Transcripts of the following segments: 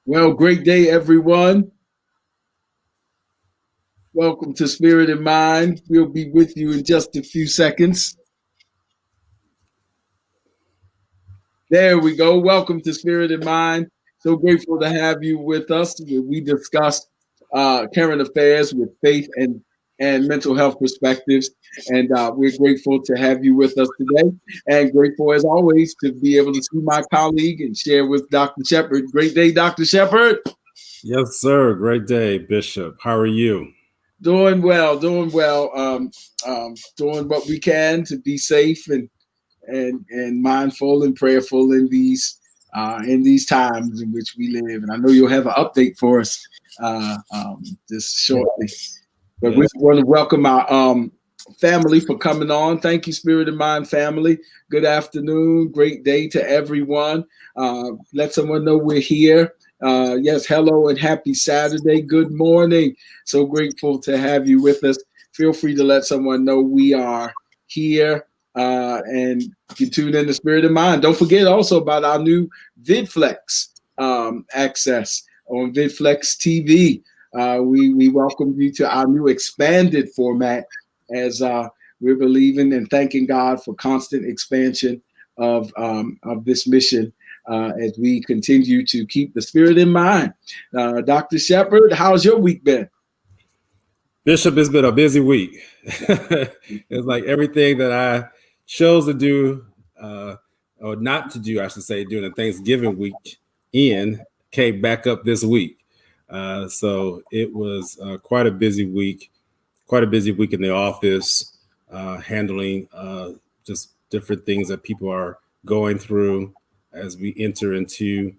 Well, great day, everyone. Welcome to Spirit and Mind. We'll be with you in just a few seconds. There we go. Welcome to Spirit and Mind. So grateful to have you with us. We discuss current affairs with faith and mental health perspectives. And we're grateful to have you with us today. And grateful, as always, to be able to see my colleague and share with Dr. Shepard. Great day, Dr. Shepard. Yes, sir. Great day, Bishop. How are you? Doing well, doing well. Doing what we can to be safe and mindful and prayerful in these times in which we live. And I know you'll have an update for us just shortly. But we Yes. want to welcome our family for coming on. Thank you, Spirit of Mind family. Good afternoon. Great day to everyone. Let someone know we're here. Yes, hello and happy Saturday. Good morning. So grateful to have you with us. Feel free to let someone know we are here and you can tune in the Spirit of Mind. Don't forget also about our new VidFlex access on VidFlex TV. We welcome you to our new expanded format as we're believing and thanking God for constant expansion of this mission as we continue to keep the Spirit in mind. Dr. Shepard, how's your week been? Bishop, it's been a busy week. It's like everything that I chose to do, or not to do, I should say, during the Thanksgiving week came back up this week. So it was quite a busy week in the office, handling just different things that people are going through as we enter into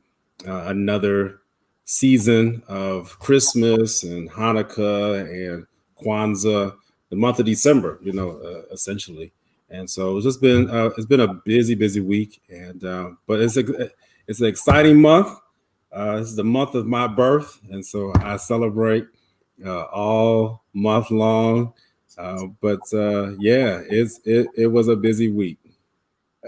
another season of Christmas and Hanukkah and Kwanzaa, the month of December, essentially. And so it's been a busy week, and but it's an exciting month. This is the month of my birth, and so I celebrate all month long. Yeah, it was a busy week.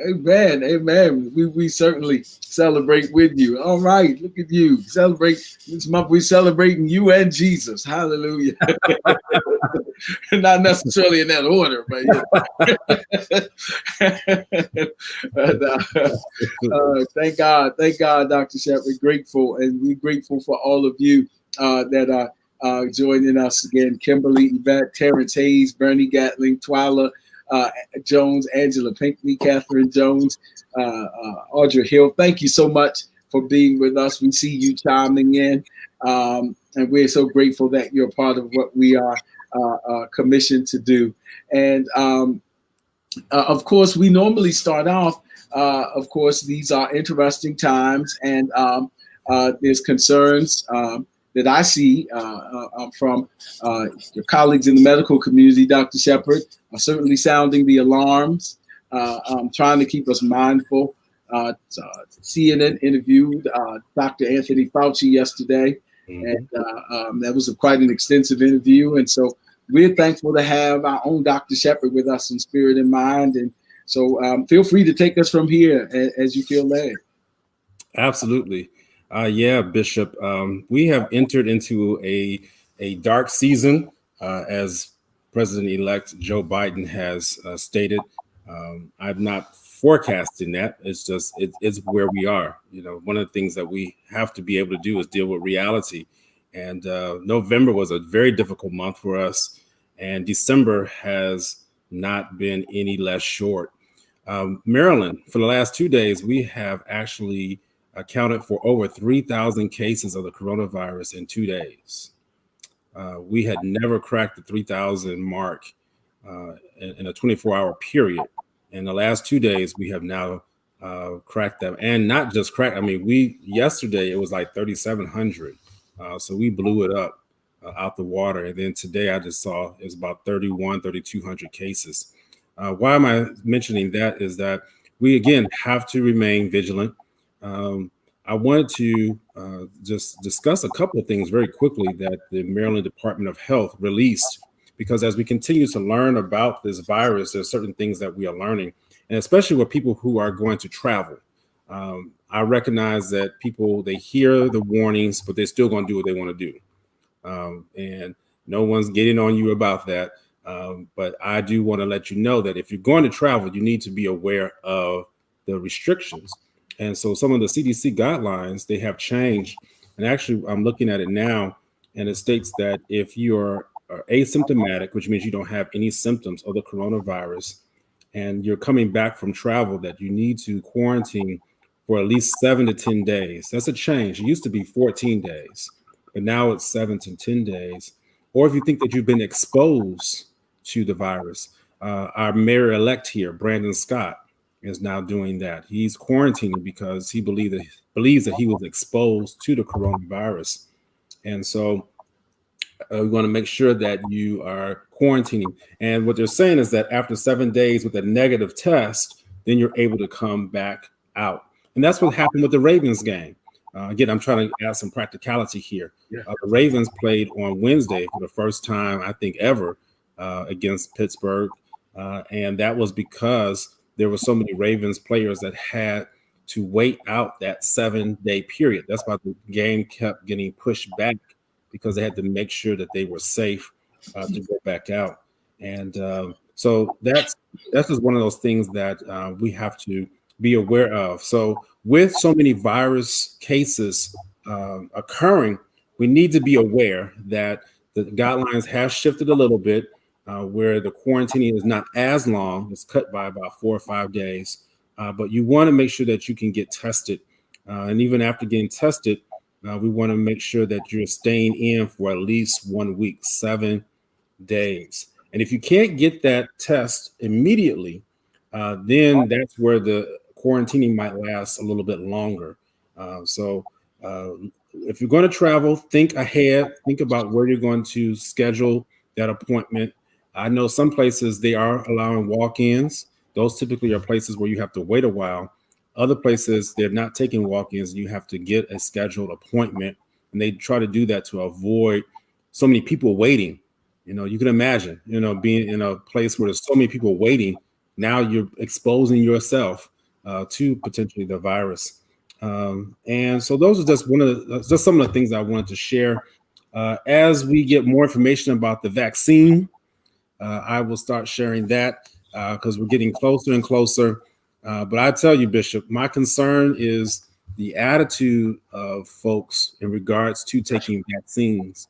Amen. Amen. We certainly celebrate with you. All right. Look at you. Celebrate this month. We're celebrating you and Jesus. Hallelujah. Not necessarily in that order, but thank God. Thank God, Dr. Shepard. Grateful. And we're grateful for all of you that are joining us again. Kimberly, Yvette, Terrence Hayes, Bernie Gatling, Twyla Jones, Angela Pinckney, Catherine Jones, Audrey Hill. Thank you so much for being with us. We see you chiming in, and we're so grateful that you're part of what we are commissioned to do. And of course, we normally start off. Of course, these are interesting times, and there's concerns that I see from your colleagues in the medical community. Dr. Shepard are certainly sounding the alarms, trying to keep us mindful. CNN interviewed Dr. Anthony Fauci yesterday, and that was quite an extensive interview. And so we're thankful to have our own Dr. Shepard with us in spirit and mind. And so feel free to take us from here as you feel led. Absolutely. Yeah, Bishop. We have entered into a dark season, as President-elect Joe Biden has stated. I'm not forecasting that. It's where we are. One of the things that we have to be able to do is deal with reality. And November was a very difficult month for us, and December has not been any less short. Maryland, for the last 2 days, we have actually accounted for over 3,000 cases of the coronavirus in 2 days. We had never cracked the 3,000 mark in a 24-hour period. In the last 2 days, we have now cracked that, and not just cracked. I mean, yesterday it was like 3,700, so we blew it up out the water. And then today I just saw it was about 3,200 cases. Why am I mentioning that is that we, again, have to remain vigilant. I wanted to just discuss a couple of things very quickly that the Maryland Department of Health released, because as we continue to learn about this virus, there's certain things that we are learning, and especially with people who are going to travel. I recognize that people, they hear the warnings, but they're still going to do what they want to do. And no one's getting on you about that. But I do want to let you know that if you're going to travel, you need to be aware of the restrictions. And so some of the CDC guidelines, they have changed. And actually, I'm looking at it now, and it states that if you are asymptomatic, which means you don't have any symptoms of the coronavirus, and you're coming back from travel, that you need to quarantine for at least 7 to 10 days. That's a change. It used to be 14 days, but now it's 7 to 10 days. Or if you think that you've been exposed to the virus, our mayor-elect here, Brandon Scott, is now doing that. He's quarantining because he believes that he was exposed to the coronavirus. And so we want to make sure that you are quarantining. And what they're saying is that after 7 days with a negative test, then you're able to come back out. And that's what happened with the Ravens game. Again, I'm trying to add some practicality here. Yeah. The Ravens played on Wednesday for the first time, I think, ever against Pittsburgh. And that was because there were so many Ravens players that had to wait out that 7-day period. That's why the game kept getting pushed back, because they had to make sure that they were safe to go back out. And so that's just one of those things that we have to be aware of. So with so many virus cases occurring, we need to be aware that the guidelines have shifted a little bit, where the quarantining is not as long. It's cut by about 4 or 5 days. But you want to make sure that you can get tested. And even after getting tested, we want to make sure that you're staying in for at least 1 week, 7 days. And if you can't get that test immediately, then that's where the quarantining might last a little bit longer. So if you're going to travel, think ahead, think about where you're going to schedule that appointment. I know some places they are allowing walk-ins. Those typically are places where you have to wait a while. Other places, they're not taking walk-ins. You have to get a scheduled appointment, and they try to do that to avoid so many people waiting. You can imagine, being in a place where there's so many people waiting. Now you're exposing yourself to potentially the virus. And so those are just some of the things I wanted to share. As we get more information about the vaccine, I will start sharing that because we're getting closer and closer. But I tell you, Bishop, my concern is the attitude of folks in regards to taking vaccines.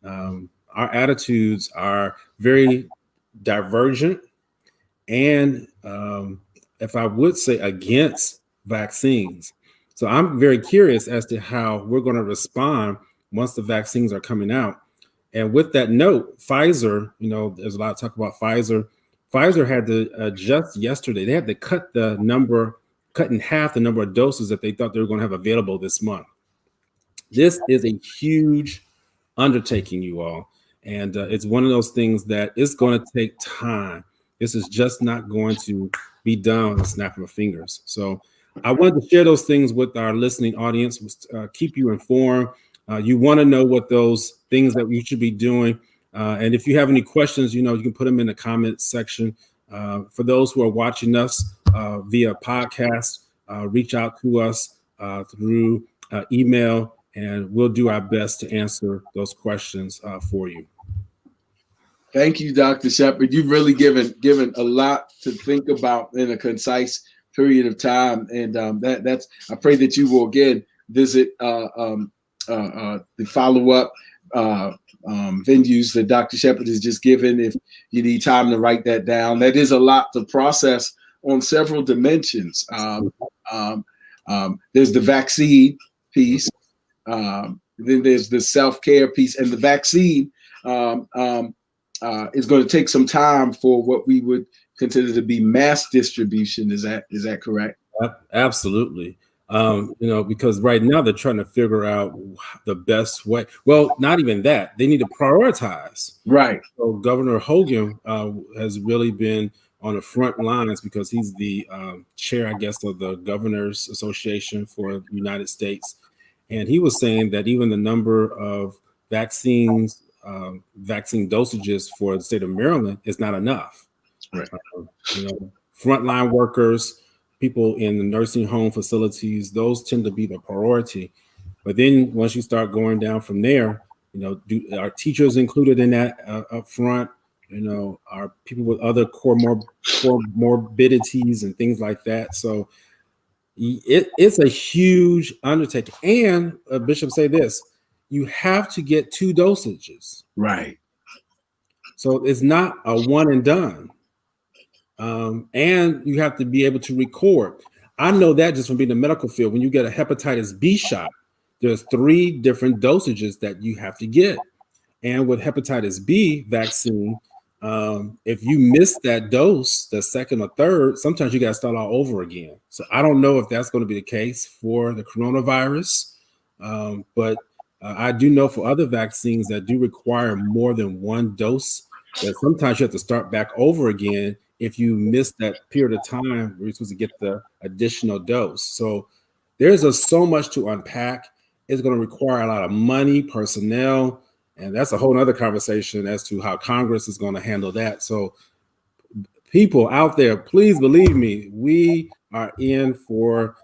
Our attitudes are very divergent and, if I would say, against vaccines. So I'm very curious as to how we're going to respond once the vaccines are coming out. And with that note, Pfizer, there's a lot of talk about Pfizer. Pfizer had to adjust yesterday. They had to cut in half the number of doses that they thought they were going to have available this month. This is a huge undertaking, you all. And it's one of those things that is going to take time. This is just not going to be done with a snap of fingers. So I wanted to share those things with our listening audience, keep you informed. You want to know what those things that we should be doing. And if you have any questions, you can put them in the comment section. For those who are watching us via podcast, reach out to us through email, and we'll do our best to answer those questions for you. Thank you, Dr. Shepherd. You've really given a lot to think about in a concise period of time, and that's. I pray that you will again visit the follow-up venues that Dr. Shepherd has just given. If you need time to write that down, that is a lot to process on several dimensions. There's the vaccine piece, then there's the self-care piece, and the vaccine is going to take some time for what we would consider to be mass distribution. Is that correct? Absolutely. Because right now they're trying to figure out the best way. Well, not even that. They need to prioritize. Right. So Governor Hogan has really been on the front lines because he's the chair, I guess, of the Governors Association for the United States. And he was saying that even the number of vaccine dosages for the state of Maryland is not enough. Right. Frontline workers, people in the nursing home facilities, those tend to be the priority. But then once you start going down from there, are teachers included in that up front? Are people with other comorbidities and things like that? So it's a huge undertaking. And Bishop say this, you have to get 2 dosages. Right. So it's not a one and done. And you have to be able to record. I know that just from being in the medical field. When you get a hepatitis B shot, there's 3 different dosages that you have to get. And with hepatitis B vaccine, if you miss that dose, the second or third, sometimes you got to start all over again. So I don't know if that's going to be the case for the coronavirus, but I do know for other vaccines that do require more than 1 dose, that sometimes you have to start back over again if you miss that period of time where you're supposed to get the additional dose. So there's so much to unpack. It's going to require a lot of money, personnel, and that's a whole other conversation as to how Congress is going to handle that. So people out there, please believe me, we are in for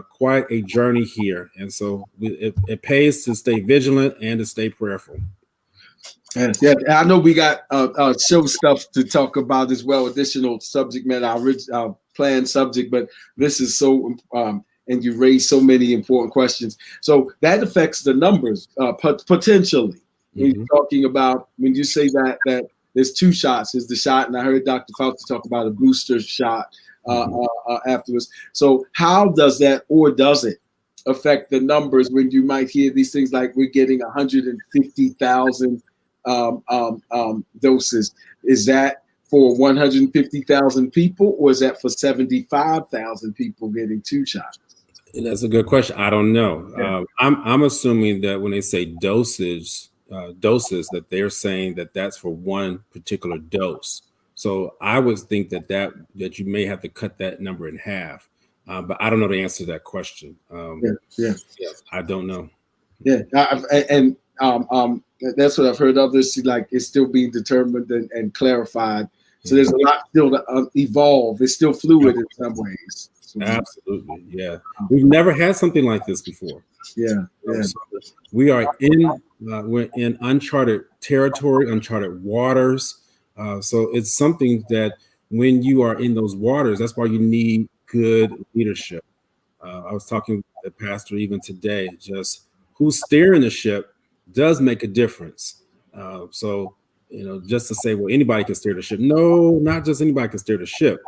quite a journey here. And so it pays to stay vigilant and to stay prayerful. And yeah, I know we got show stuff to talk about as well, additional subject matter, our planned subject, but this is so, and you raised so many important questions. So that affects the numbers potentially. When you're talking about, when you say that there's 2 shots, is the shot, and I heard Dr. Fauci talk about a booster shot afterwards. So how does that, or does it, affect the numbers when you might hear these things like we're getting 150,000 doses? Is that for 150,000 people, or is that for 75,000 people getting 2 shots? That's a good question. I don't know. Yeah. I'm assuming that when they say doses, that they're saying that that's for 1 particular dose. So I would think that you may have to cut that number in half. But I don't know the answer to that question. Yeah, I don't know. Yeah, and that's what I've heard others like. It's still being determined and clarified. So there's a lot still to evolve. It's still fluid in some ways. Absolutely, yeah. We've never had something like this before. Yeah. So we're in uncharted territory, uncharted waters. So it's something that when you are in those waters, that's why you need good leadership. I was talking with the pastor even today, just who's steering the ship does make a difference. So, just to say, well, anybody can steer the ship. No, not just anybody can steer the ship.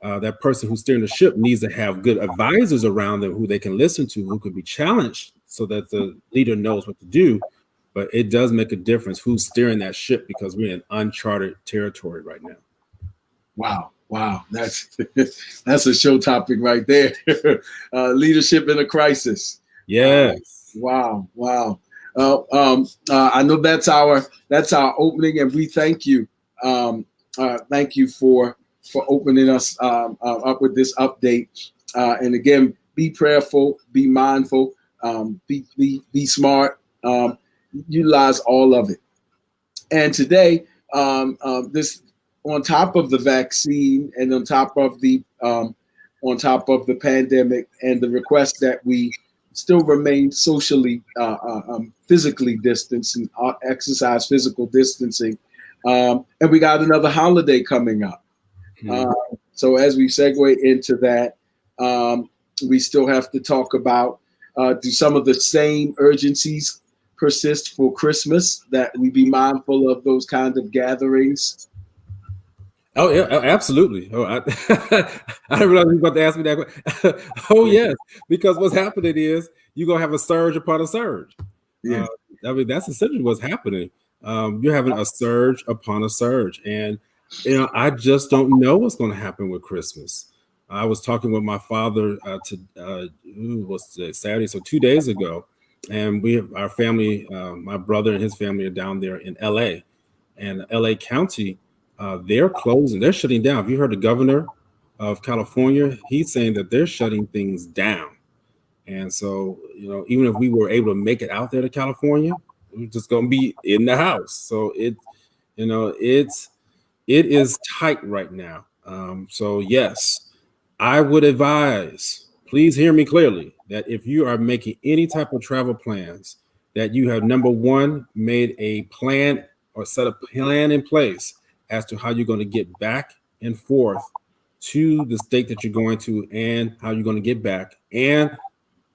That person who's steering the ship needs to have good advisors around them who they can listen to, who can be challenged so that the leader knows what to do. But it does make a difference who's steering that ship, because we're in uncharted territory right now. Wow. That's a show topic right there. Leadership in a crisis. Yes. Wow. I know that's our opening, and we thank you. Thank you for opening us up with this update. And again, be prayerful, be mindful, be smart, utilize all of it. And today, this, on top of the vaccine and on top of the pandemic and the request that we still remain socially, physically distanced and exercise physical distancing, and we got another holiday coming up. So as we segue into that, we still have to talk about, do some of the same urgencies persist for Christmas, that we be mindful of those kind of gatherings? Oh yeah, absolutely. Oh, I didn't realize you were about to ask me that question. Oh yes, because what's happening is you're gonna have a surge upon a surge. Yeah, that's essentially what's happening. You're having a surge upon a surge, and I just don't know what's going to happen with Christmas. I was talking with my father what's today, Saturday, so 2 days ago, and we have our family, my brother and his family are down there in LA, and LA County. They're closing, they're shutting down. Have you heard the governor of California? He's saying that they're shutting things down. And so, even if we were able to make it out there to California, we're just going to be in the house. So it is tight right now. So yes, I would advise, please hear me clearly, that if you are making any type of travel plans, that you have, number one, made a plan or set a plan in place as to how you're going to get back and forth to the state that you're going to and how you're going to get back, and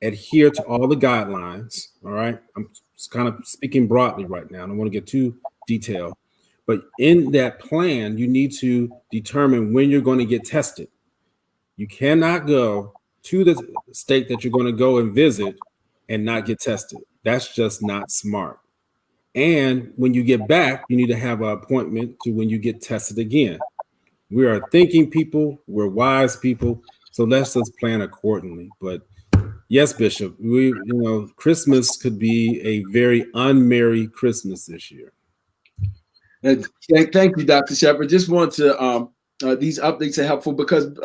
adhere to all the guidelines. All right. I'm just kind of speaking broadly right now. I don't want to get too detailed, but in that plan, you need to determine when you're going to get tested. You cannot go to the state that you're going to go and visit and not get tested. That's just not smart. And when you get back, you need to have an appointment to when you get tested again. We are thinking people, we're wise people, so let's just plan accordingly. But yes, Bishop, Christmas could be a very unmerry Christmas this year. Thank you, Dr. Shepherd. Just want to these updates are helpful because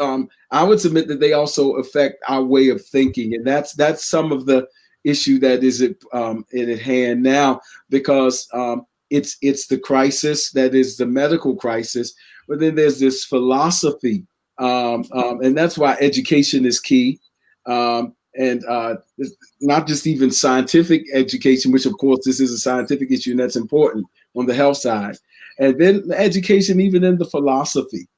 I would submit that they also affect our way of thinking, and that's some of the issue that is at hand now, because it's the crisis that is the medical crisis, but then there's this philosophy, and that's why education is key, and not just even scientific education, which of course this is a scientific issue and that's important on the health side, and then the education even in the philosophy.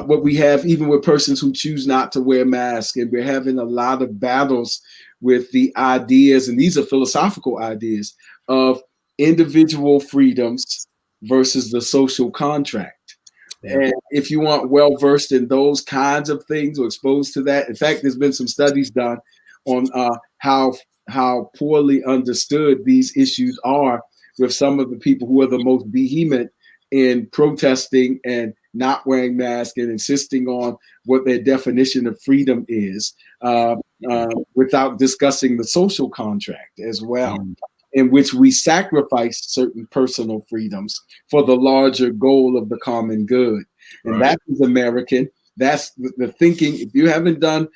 What we have even with persons who choose not to wear masks, and we're having a lot of battles with the ideas, and these are philosophical ideas of individual freedoms versus the social contract. Yeah. And if you aren't well versed in those kinds of things or exposed to that, in fact, there's been some studies done on how poorly understood these issues are with some of the people who are the most vehement in protesting and not wearing masks and insisting on what their definition of freedom is, without discussing the social contract as well, in which we sacrifice certain personal freedoms for the larger goal of the common good. And that is American. That's the thinking. If you haven't done,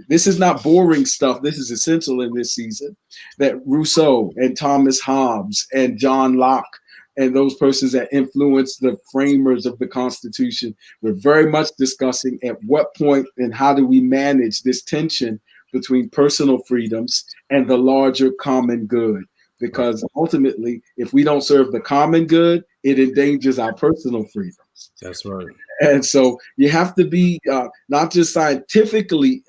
this is not boring stuff. This is essential in this season, that Rousseau and Thomas Hobbes and John Locke and those persons that influenced the framers of the Constitution were very much discussing at what point and how do we manage this tension between personal freedoms and the larger common good. Because ultimately, if we don't serve the common good, it endangers our personal freedoms. That's right. And so you have to be not just scientifically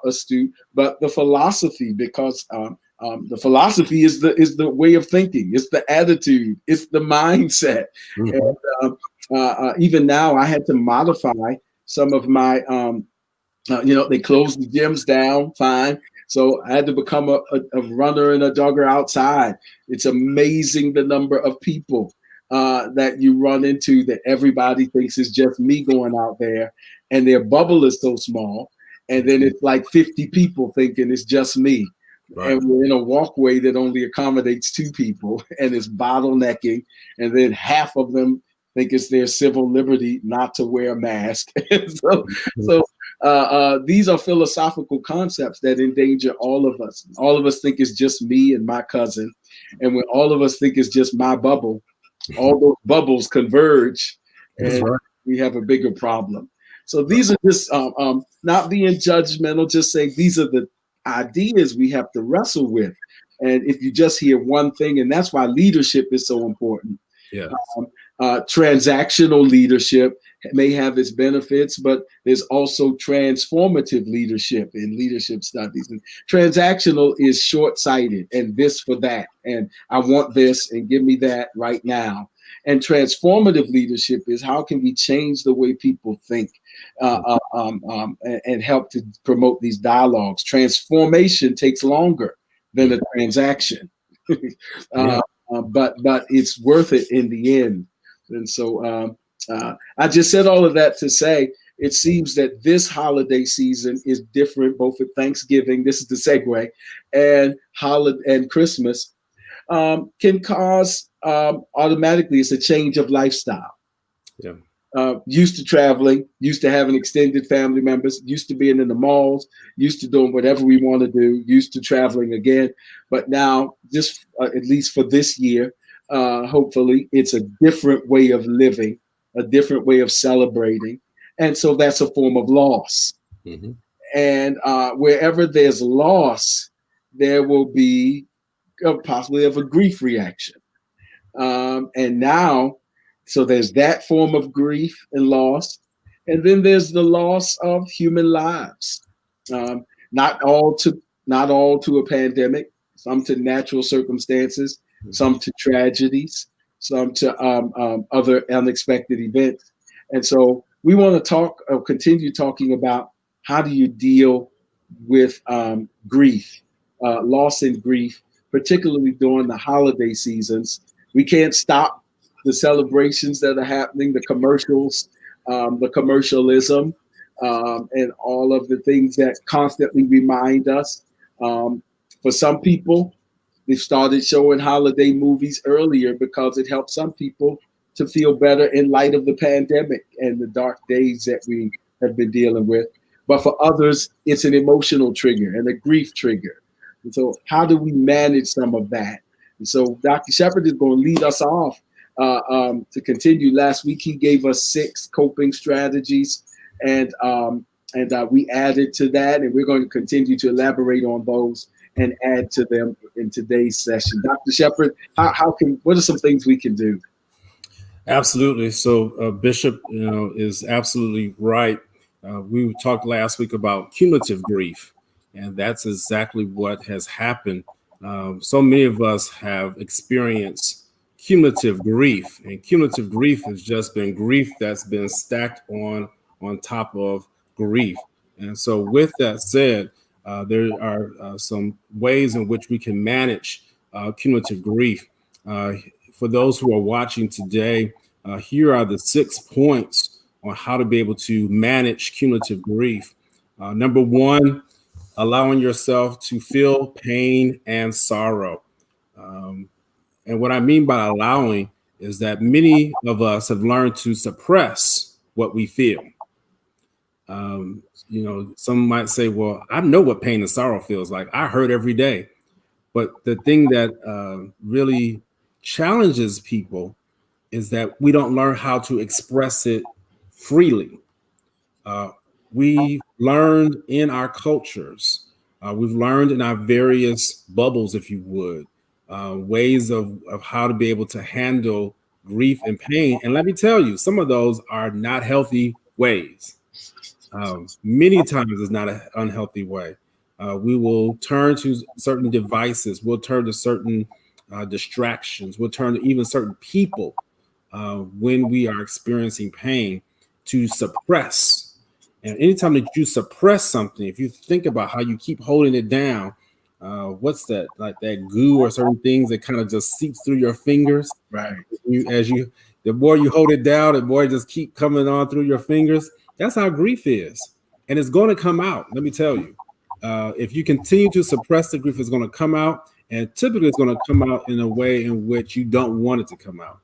astute, but the philosophy, because the philosophy is the way of thinking. It's the attitude. It's the mindset. Mm-hmm. And even now, I had to modify some of my. They closed the gyms down. Fine. So I had to become a runner and a jogger outside. It's amazing the number of people that you run into that everybody thinks is just me going out there, and their bubble is so small. And then it's like 50 people thinking it's just me. Right. And we're in a walkway that only accommodates 2 people, and it's bottlenecking. And then half of them think it's their civil liberty not to wear a mask. So these are philosophical concepts that endanger all of us. All of us think it's just me and my cousin. And when all of us think it's just my bubble, all those bubbles converge, and we have a bigger problem. So these are just not being judgmental, just saying these are the ideas we have to wrestle with. And if you just hear one thing, and that's why leadership is so important. Yeah. Transactional leadership may have its benefits, but there's also transformative leadership in leadership studies. And transactional is short-sighted and this for that, and I want this and give me that right now. And transformative leadership is how can we change the way people think and help to promote these dialogues. Transformation takes longer than a transaction, but it's worth it in the end. And so I just said all of that to say it seems that this holiday season is different, both at Thanksgiving, this is the segue, and Christmas can cause automatically it's a change of lifestyle. Yeah. Used to traveling, used to having extended family members, used to being in the malls, used to doing whatever we want to do, used to traveling again. But now, just at least for this year, hopefully, it's a different way of living, a different way of celebrating. And so that's a form of loss. Mm-hmm. And wherever there's loss, there will be possibly of a grief reaction. And now, so there's that form of grief and loss. And then there's the loss of human lives. Not all to a pandemic, some to natural circumstances, some to tragedies, some to other unexpected events. And so we want to continue talking about how do you deal with grief, loss and grief, particularly during the holiday seasons. We can't stop the celebrations that are happening, the commercials, the commercialism, and all of the things that constantly remind us. For some people, they've started showing holiday movies earlier because it helps some people to feel better in light of the pandemic and the dark days that we have been dealing with. But for others, it's an emotional trigger and a grief trigger. And so how do we manage some of that? And so Dr. Shepherd is going to lead us off to continue. Last week, he gave us 6 coping strategies, and we added to that, and we're going to continue to elaborate on those and add to them in today's session. Dr. Shepherd, what are some things we can do? Absolutely. So Bishop, is absolutely right. We talked last week about cumulative grief, and that's exactly what has happened. So many of us have experienced cumulative grief, and cumulative grief has just been grief that's been stacked on top of grief. And so with that said, there are some ways in which we can manage cumulative grief. For those who are watching today, here are the 6 points on how to be able to manage cumulative grief. Number 1, allowing yourself to feel pain and sorrow. And what I mean by allowing is that many of us have learned to suppress what we feel. Some might say, well, I know what pain and sorrow feels like. I hurt every day. But the thing that really challenges people is that we don't learn how to express it freely. We learned in our cultures, we've learned in our various bubbles, if you would, ways of how to be able to handle grief and pain. And let me tell you, some of those are not healthy ways. Many times it's not an unhealthy way. We will turn to certain devices. We'll turn to certain distractions. We'll turn to even certain people when we are experiencing pain to suppress. And anytime that you suppress something, if you think about how you keep holding it down, what's that, like that goo or certain things that kind of just seeps through your fingers. Right. The more you hold it down, the more it just keep coming on through your fingers. That's how grief is. And it's going to come out. Let me tell you, if you continue to suppress the grief, it's going to come out. And typically it's going to come out in a way in which you don't want it to come out.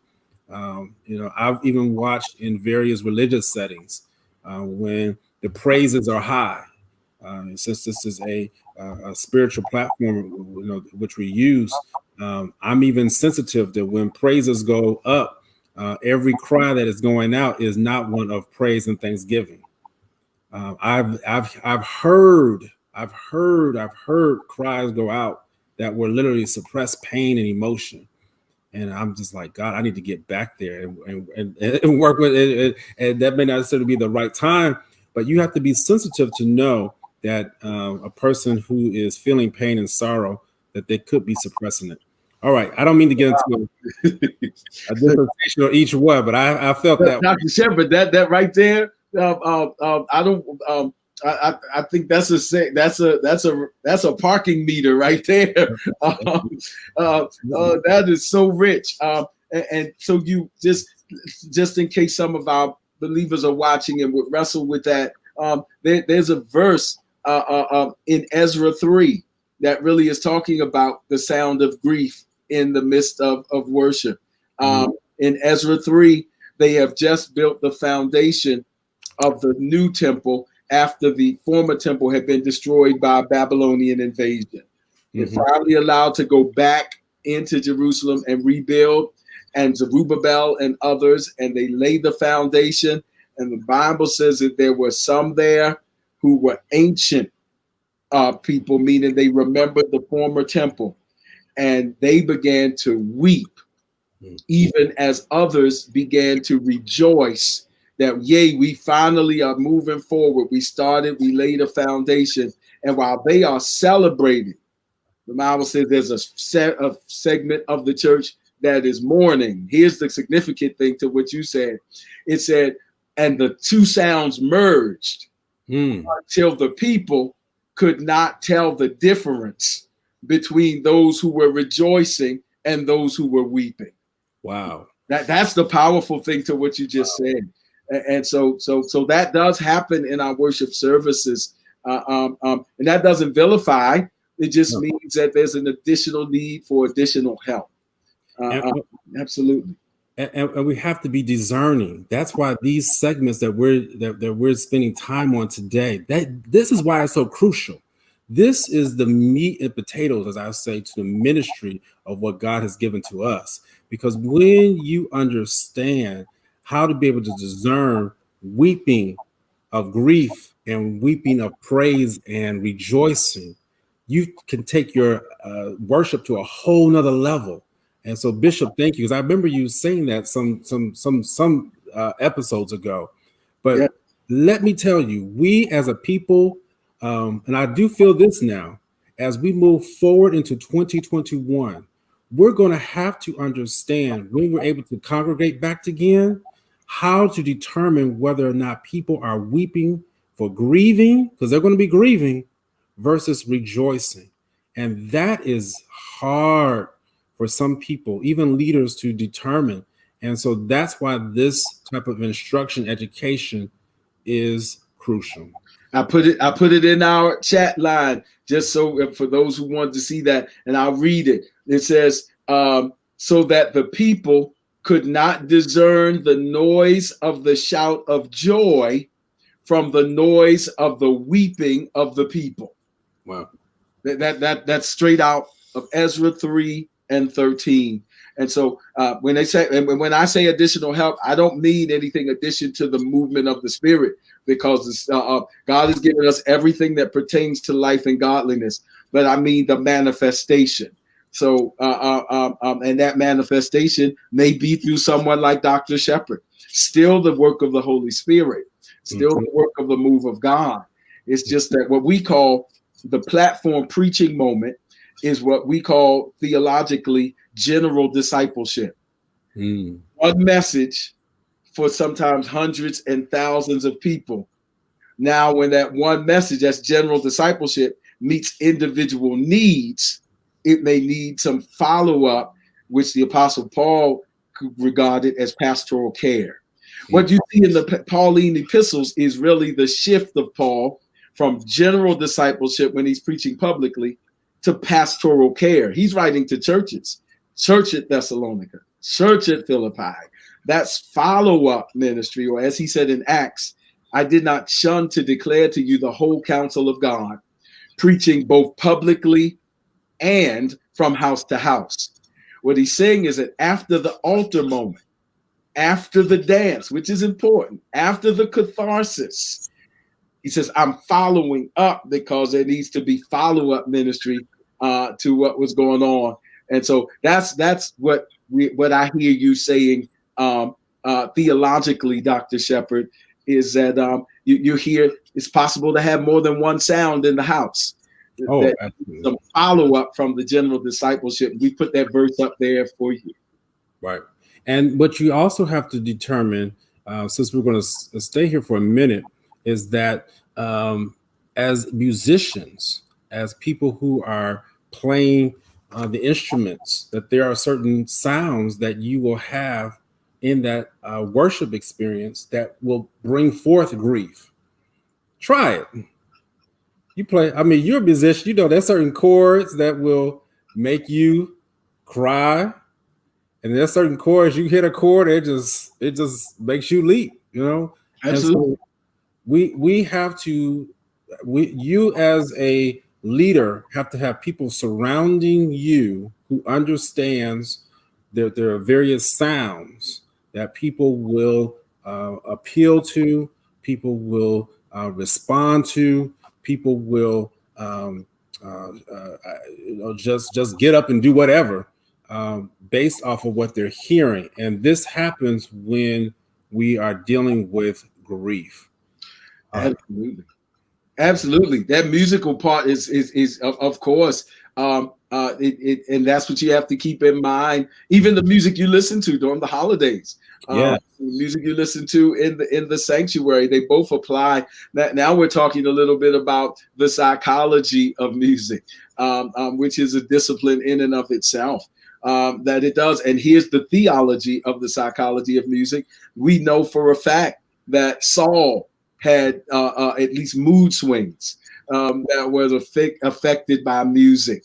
I've even watched in various religious settings when the praises are high. Since this is a spiritual platform, which we use, I'm even sensitive that when praises go up, every cry that is going out is not one of praise and thanksgiving. I've heard cries go out that were literally suppressed pain and emotion. And I'm just like, God, I need to get back there and work with it. And that may not necessarily be the right time, but you have to be sensitive to know that a person who is feeling pain and sorrow, that they could be suppressing it. All right. I don't mean to get into a dissertation on each one, but I felt that. Dr. Shepherd, that right there, I think that's a parking meter right there. That is so rich. And so you just in case some of our believers are watching and would wrestle with that, there's a verse in Ezra 3 that really is talking about the sound of grief in the midst of worship. In Ezra 3, they have just built the foundation of the new temple after the former temple had been destroyed by a Babylonian invasion. They're finally allowed to go back into Jerusalem and rebuild, and Zerubbabel and others, and they lay the foundation. And the Bible says that there were some there who were ancient people, meaning they remembered the former temple, and they began to weep, even as others began to rejoice that, yay, we finally are moving forward. We laid a foundation. And while they are celebrating, the Bible says there's a segment of the church that is mourning. Here's the significant thing to what you said. It said, and the two sounds merged until the people could not tell the difference between those who were rejoicing and those who were weeping. Wow. That's the powerful thing to what you just said. And so that does happen in our worship services. And that doesn't vilify. It just means that there's an additional need for additional help. Absolutely. And we have to be discerning. That's why these segments that we're spending time on today, this is why it's so crucial. This is the meat and potatoes, as I say, to the ministry of what God has given to us. Because when you understand how to be able to discern weeping of grief and weeping of praise and rejoicing, you can take your worship to a whole nother level. And so, Bishop, thank you, because I remember you saying that some episodes ago. But let me tell you, we as a people, and I do feel this now, as we move forward into 2021, we're going to have to understand, when we're able to congregate back again, how to determine whether or not people are weeping for grieving, because they're going to be grieving, versus rejoicing. And that is hard for some people, even leaders, to determine. And so that's why this type of instruction, education, is crucial. I put it in our chat line just so for those who want to see that, and I'll read it. It says, so that the people could not discern the noise of the shout of joy from the noise of the weeping of the people. Wow. That's straight out of Ezra 3 and 13. And so when I say additional help, I don't mean anything addition to the movement of the Spirit, because God has given us everything that pertains to life and godliness. But I mean the manifestation. So and that manifestation may be through someone like Dr. Shepherd. Still the work of the Holy Spirit. Still the work of the move of God. It's just that what we call the platform preaching moment is what we call theologically general discipleship. One message for sometimes hundreds and thousands of people. Now, when that one message, that's general discipleship, meets individual needs, it may need some follow-up, which the Apostle Paul regarded as pastoral care. What you see in the Pauline epistles is really the shift of Paul from general discipleship when he's preaching publicly to pastoral care. He's writing to churches, church at Thessalonica, church at Philippi. That's follow-up ministry, or as he said in Acts, I did not shun to declare to you the whole counsel of God, preaching both publicly and from house to house. What he's saying is that after the altar moment, after the dance, which is important, after the catharsis, he says, I'm following up because there needs to be follow-up ministry to what was going on. And so that's what I hear you saying theologically, Dr. Shepherd, is that you hear it's possible to have more than one sound in the house. Some follow-up from the general discipleship. We put that verse up there for you. Right. And what you also have to determine, since we're going to stay here for a minute, is that as musicians, as people who are playing the instruments, that there are certain sounds that you will have in that worship experience that will bring forth grief. Try it. You play, I mean, you're a musician, you know, there's certain chords that will make you cry. And there's certain chords, you hit a chord, it just makes you leap, you know? Absolutely. So we have to, you as a leader have to have people surrounding you who understands there are various sounds that people will appeal to, people will respond to, people will just get up and do whatever based off of what they're hearing. And this happens when we are dealing with grief. Absolutely. Absolutely. That musical part is of course, and that's what you have to keep in mind. Even the music you listen to during the holidays, the music you listen to in the sanctuary, they both apply. Now we're talking a little bit about the psychology of music, which is a discipline in and of itself. That it does. And here's the theology of the psychology of music. We know for a fact that Saul had at least mood swings that was affected by music.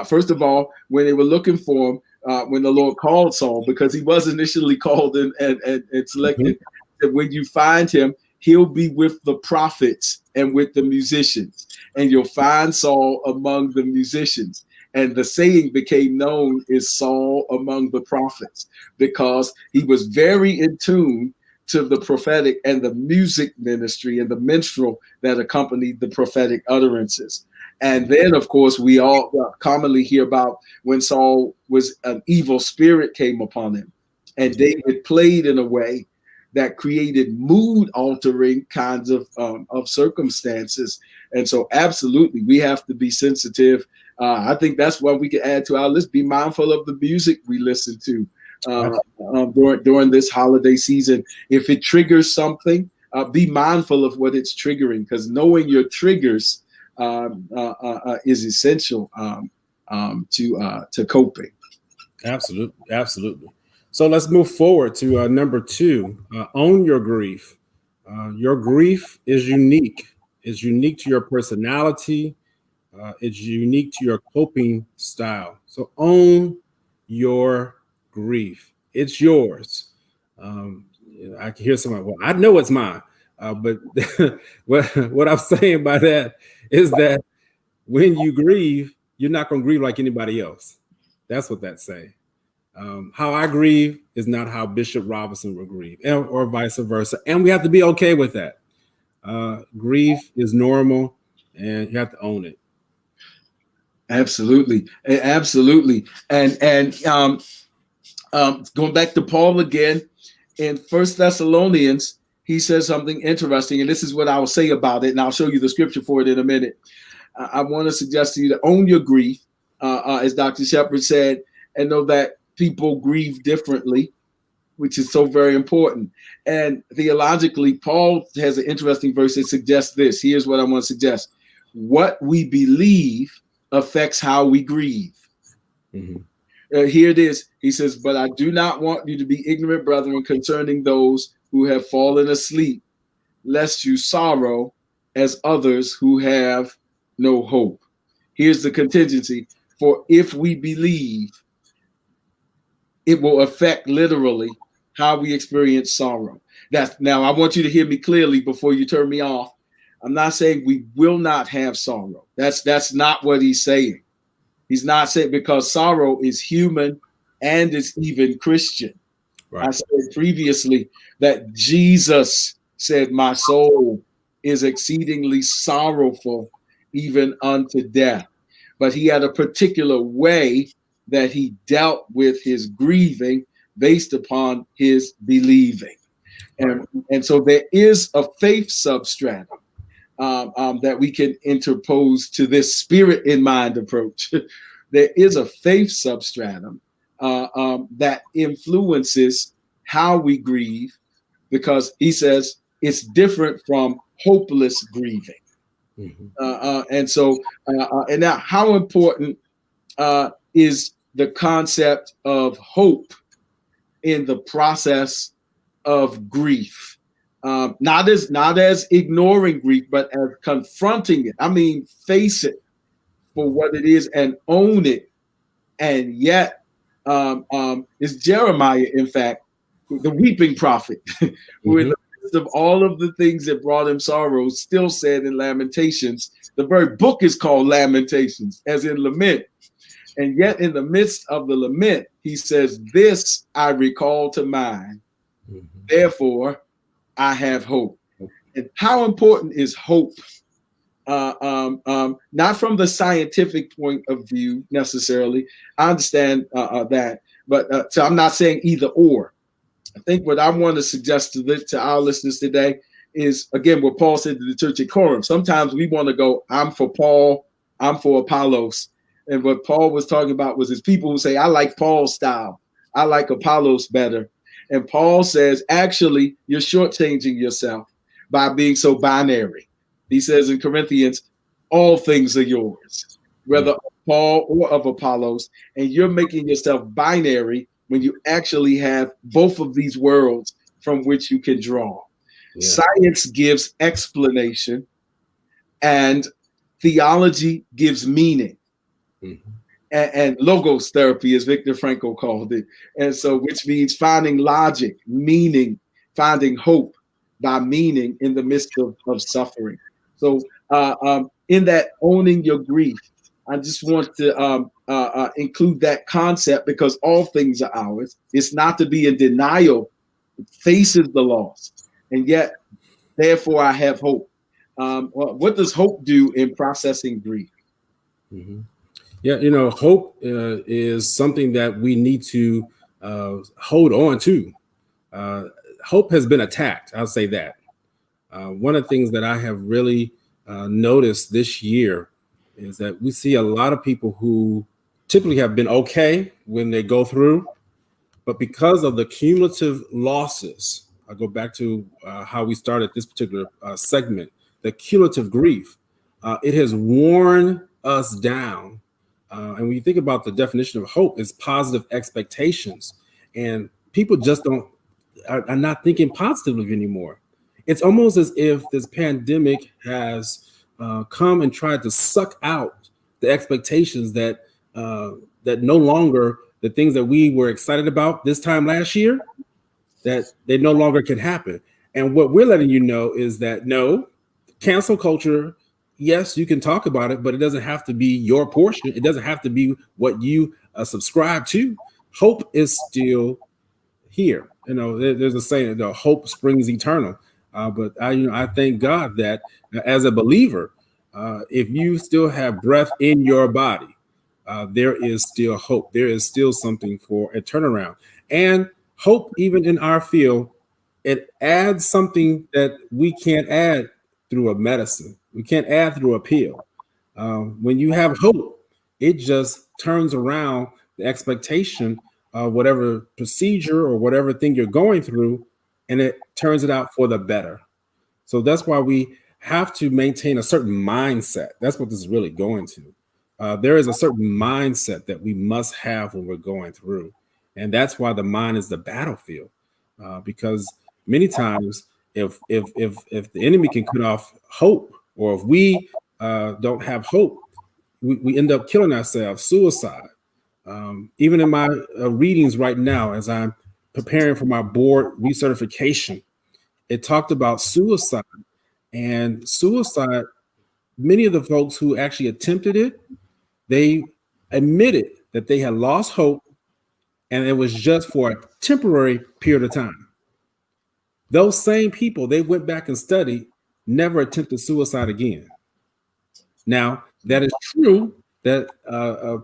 First of all, when they were looking for him, when the Lord called Saul, because he was initially called and selected, that when you find him, he'll be with the prophets and with the musicians, and you'll find Saul among the musicians. And the saying became known as Saul among the prophets, because he was very in tune to the prophetic and the music ministry and the minstrel that accompanied the prophetic utterances. And then, of course, we all commonly hear about when Saul was an evil spirit came upon him, and David played in a way that created mood altering kinds of circumstances. And so absolutely, we have to be sensitive. I think that's what we can add to our list. Be mindful of the music we listen to during this holiday season. If it triggers something, be mindful of what it's triggering, because knowing your triggers is essential to coping. Absolutely. So let's move forward to number 2. Own your grief. Your grief is unique. It's unique to your personality. It's unique to your coping style. So own your grief. It's yours. I can hear someone, well, I know it's mine. But what I'm saying by that is that when you grieve, you're not going to grieve like anybody else. That's what that's saying. How I grieve is not how Bishop Robinson would grieve, or vice versa. And we have to be okay with that. Grief is normal, and you have to own it. Absolutely. And going back to Paul again, in 1 Thessalonians, he says something interesting, and this is what I will say about it, and I'll show you the scripture for it in a minute. I want to suggest to you to own your grief, as Dr. Shepherd said, and know that people grieve differently, which is so very important. And theologically, Paul has an interesting verse that suggests this. Here's what I want to suggest. What we believe affects how we grieve. Here it is. He says, but I do not want you to be ignorant, brethren, concerning those who have fallen asleep, lest you sorrow as others who have no hope. Here's the contingency. For if we believe, it will affect literally how we experience sorrow. Now, I want you to hear me clearly before you turn me off. I'm not saying we will not have sorrow. That's not what he's saying. He's not saying, because sorrow is human and it's even Christian. Right. I said previously that Jesus said, my soul is exceedingly sorrowful, even unto death. But he had a particular way that he dealt with his grieving based upon his believing. And so there is a faith substratum that we can interpose to this spirit in mind approach. There is a faith substratum that influences how we grieve, because he says it's different from hopeless grieving. And now, how important is the concept of hope in the process of grief? Not as ignoring grief, but as confronting it. I mean, face it for what it is and own it. And yet, it's Jeremiah, in fact, the weeping prophet, who in the midst of all of the things that brought him sorrow, still said in Lamentations, the very book is called Lamentations, as in lament. And yet in the midst of the lament, he says, this I recall to mind Therefore, I have hope. And how important is hope? Not from the scientific point of view necessarily. I understand that, but so I'm not saying either or. I think what I want to suggest to our listeners today is, again, what Paul said to the church at Corinth. Sometimes we want to go, I'm for Paul, I'm for Apollos. And what Paul was talking about was his people who say, I like Paul's style, I like Apollos better. And Paul says, actually, you're shortchanging yourself by being so binary. He says in Corinthians, all things are yours, whether of Paul or of Apollos, and you're making yourself binary when you actually have both of these worlds from which you can draw. Yeah. Science gives explanation and theology gives meaning. Mm-hmm. And logos therapy, as Viktor Frankl called it. And so, which means finding logic, meaning, finding hope by meaning in the midst of suffering. So in that owning your grief, I just want to include that concept because all things are ours. It's not to be in denial. It faces the loss. And yet, therefore, I have hope. What does hope do in processing grief? Mm-hmm. Yeah, hope is something that we need to hold on to. Hope has been attacked. I'll say that. One of the things that I have really noticed this year is that we see a lot of people who typically have been okay when they go through, but because of the cumulative losses, I go back to how we started this particular segment, the cumulative grief, it has worn us down. And when you think about the definition of hope, is positive expectations, and people just are not thinking positively anymore. It's almost as if this pandemic has come and tried to suck out the expectations that no longer the things that we were excited about this time last year, that they no longer can happen. And what we're letting you know is that no, cancel culture, yes, you can talk about it, but it doesn't have to be your portion. It doesn't have to be what you subscribe to. Hope is still here. There's a saying that hope springs eternal. But I thank God that as a believer, if you still have breath in your body, there is still hope. There is still something for a turnaround. And hope, even in our field, it adds something that we can't add through a medicine. We can't add through a pill. When you have hope, it just turns around the expectation of whatever procedure or whatever thing you're going through, and it turns it out for the better. So that's why we have to maintain a certain mindset. That's what this is really going to. There is a certain mindset that we must have when we're going through. And that's why the mind is the battlefield. Because many times, if the enemy can cut off hope, or if we don't have hope, we end up killing ourselves, suicide. Even in my readings right now, as I'm preparing for my board recertification, it talked about suicide. And suicide, many of the folks who actually attempted it, they admitted that they had lost hope, and it was just for a temporary period of time. Those same people, they went back and studied, never attempted suicide again. Now, that is true that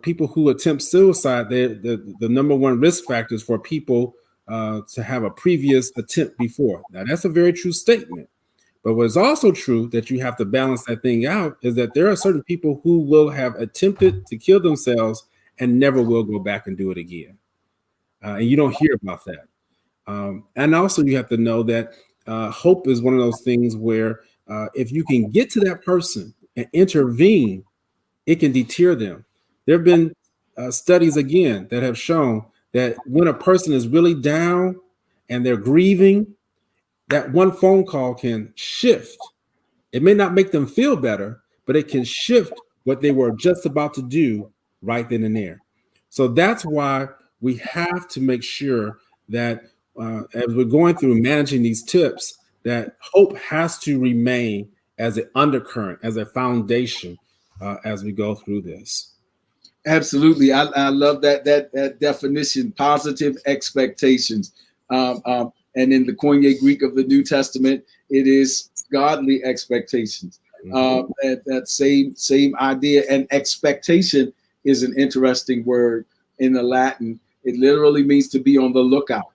people who attempt suicide, the number one risk factors for people to have a previous attempt before. Now, that's a very true statement. But what's also true that you have to balance that thing out is that there are certain people who will have attempted to kill themselves and never will go back and do it again. And you don't hear about that. And also you have to know that hope is one of those things where if you can get to that person and intervene, it can deter them. There have been studies, again, that have shown that when a person is really down and they're grieving, that one phone call can shift. It may not make them feel better, but it can shift what they were just about to do right then and there. So that's why we have to make sure that as we're going through managing these tips, that hope has to remain as an undercurrent, as a foundation as we go through this. Absolutely. I love that definition, positive expectations. And And in the Koine Greek of the New Testament, it is godly expectations. That same idea. And expectation is an interesting word in the Latin. It literally means to be on the lookout.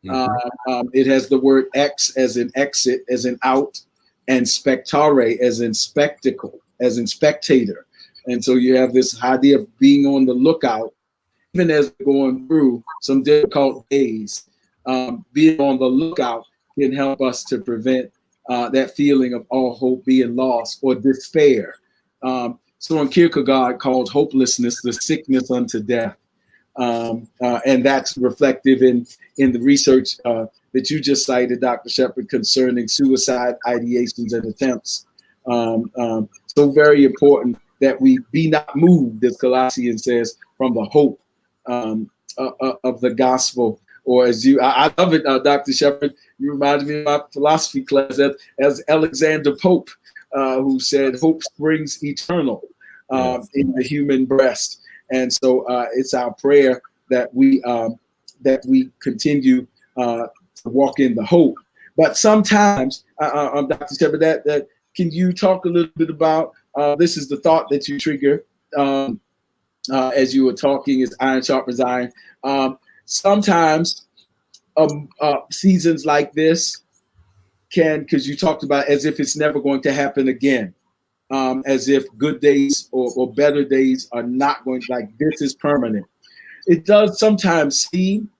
It has the word ex as in exit, as in out, and spectare as in spectacle, as in spectator. And so you have this idea of being on the lookout, even as we're going through some difficult days. Being on the lookout can help us to prevent that feeling of all hope being lost or despair. Soren Kierkegaard called hopelessness the sickness unto death. And that's reflective in the research that you just cited, Dr. Shepherd, concerning suicide ideations and attempts. So very important that we be not moved, as Colossians says, from the hope of the gospel. Or as I love it, Dr. Shepherd, you reminded me of my philosophy class as Alexander Pope, who said, hope springs eternal in the human breast. And so it's our prayer that we continue to walk in the hope. But sometimes, Dr. Shepherd, that can you talk a little bit about, this is the thought that you trigger as you were talking, is iron sharpens iron. Sometimes seasons like this because you talked about as if it's never going to happen again. As if good days or better days are not going to, like this is permanent. It does sometimes seem